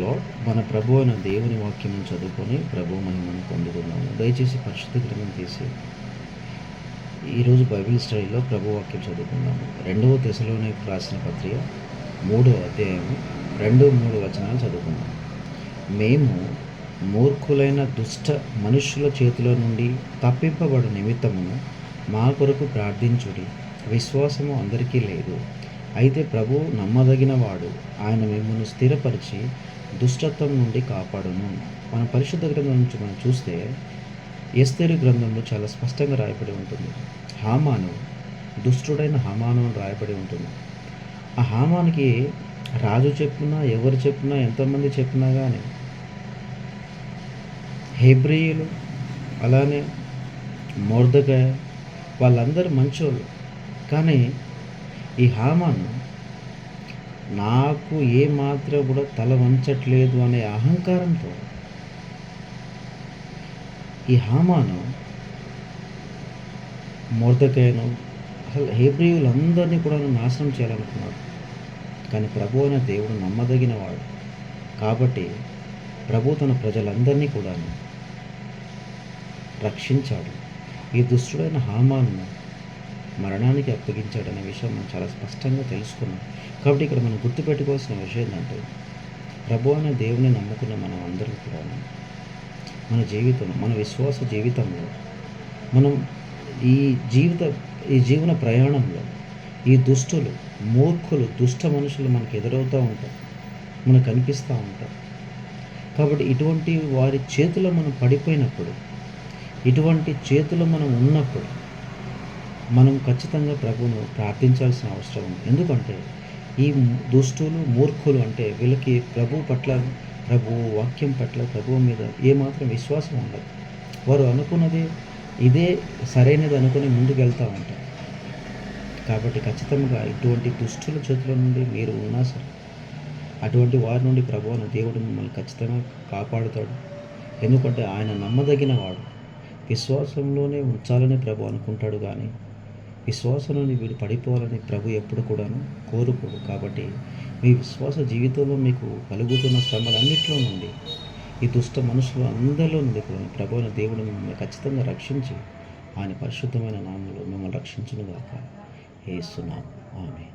లో మన ప్రభు అయిన దేవుని వాక్యం చదువుకొని ప్రభు మహిమను పొందుకున్నాము. దయచేసి పరిశుద్ధ గ్రంథం తీసి ఈరోజు బైబిల్ స్టడీలో ప్రభు వాక్యం చదువుకుందాము. 2వ తెస్సలోనికీయులకు రాసిన పత్రిక 3వ అధ్యాయము 2-3 వచనాలు చదువుకుందాం. మేము మూర్ఖులైన దుష్ట మనుష్యుల చేతిలో నుండి తప్పింపబడు నిమిత్తమును మా కొరకు ప్రార్థించుడి. విశ్వాసము అందరికీ లేదు, అయితే ప్రభువు నమ్మదగినవాడు, ఆయన మిమ్మల్ని స్థిరపరిచి దుష్టత్వం నుండి కాపాడును. మన పరిశుద్ధ గ్రంథం నుంచి మనం చూస్తే ఎస్తేరు గ్రంథంలో చాలా స్పష్టంగా రాయబడి ఉంటుంది. హామాను, దుష్టుడైన హామాను అని రాయబడి ఉంటుంది. ఆ హామానికి రాజు చెప్పినా, ఎవరు చెప్పినా, ఎంతమంది చెప్పినా కానీ, హెబ్రీయులు అలానే మొర్దెకై వాళ్ళందరూ మంచోళ్ళు. కానీ ఈ హామాను నాకు ఏమాత్రం కూడా తల వంచట్లేదు అనే అహంకారంతో ఈ హామాను మొర్దెకైను అసలు హెబ్రీయులందరినీ కూడా నాశనం చేయాలనుకున్నాడు. కానీ ప్రభు అయిన దేవుడు నమ్మదగిన వాడు కాబట్టి ప్రభు తన ప్రజలందరినీ కూడా రక్షించాడు. ఈ దుష్టుడైన హామాను మరణానికి అప్పగించాడనే విషయం మనం చాలా స్పష్టంగా తెలుసుకున్నాం. కాబట్టి ఇక్కడ మనం గుర్తుపెట్టుకోవాల్సిన విషయం ఏంటంటే, ప్రభు అనే దేవుని నమ్ముకున్న మనం అందరం కూడా మన జీవితం, మన విశ్వాస జీవితంలో మనం ఈ జీవన ప్రయాణంలో ఈ దుష్టులు, మూర్ఖులు, దుష్ట మనుషులు మనకు ఎదురవుతూ ఉంటారు, మనకు కనిపిస్తూ ఉంటారు. కాబట్టి ఇటువంటి వారి చేతిలో మనం పడిపోయినప్పుడు, ఇటువంటి చేతిలో మనం ఉన్నప్పుడు మనం ఖచ్చితంగా ప్రభువును ప్రార్థించాల్సిన అవసరం ఉంది. ఎందుకంటే ఈ దుష్టులు, మూర్ఖులు అంటే వీళ్ళకి ప్రభు పట్ల, ప్రభు వాక్యం పట్ల, ప్రభువు మీద ఏమాత్రం విశ్వాసం ఉండదు. వారు అనుకున్నది ఇదే సరైనది అనుకుని ముందుకు వెళ్తూ ఉంటారు. కాబట్టి ఖచ్చితంగా ఇటువంటి దుష్టుల చేతుల నుండి మీరు ఉన్నా సరే, అటువంటి వారి నుండి ప్రభు అనే దేవుడు మిమ్మల్ని ఖచ్చితంగా కాపాడుతాడు. ఎందుకంటే ఆయన నమ్మదగిన వాడు. విశ్వాసంలోనే ఉంచాలని ప్రభు అనుకుంటాడు, కానీ విశ్వాసం నుండి వీడు పడిపోవాలని ప్రభు ఎప్పుడు కూడాను కోరుకోడు. కాబట్టి మీ విశ్వాస జీవితంలో మీకు కలుగుతున్న శ్రమలన్నింటిలో నుండి, ఈ దుష్ట మనుషులు అందరిలో నుండి కూడా ప్రభు అయిన దేవుడు మిమ్మల్ని ఖచ్చితంగా రక్షించి ఆయన పరిశుద్ధమైన నామములో మిమ్మల్ని రక్షించునుగాక. యేసు నామములో ఆమేన్.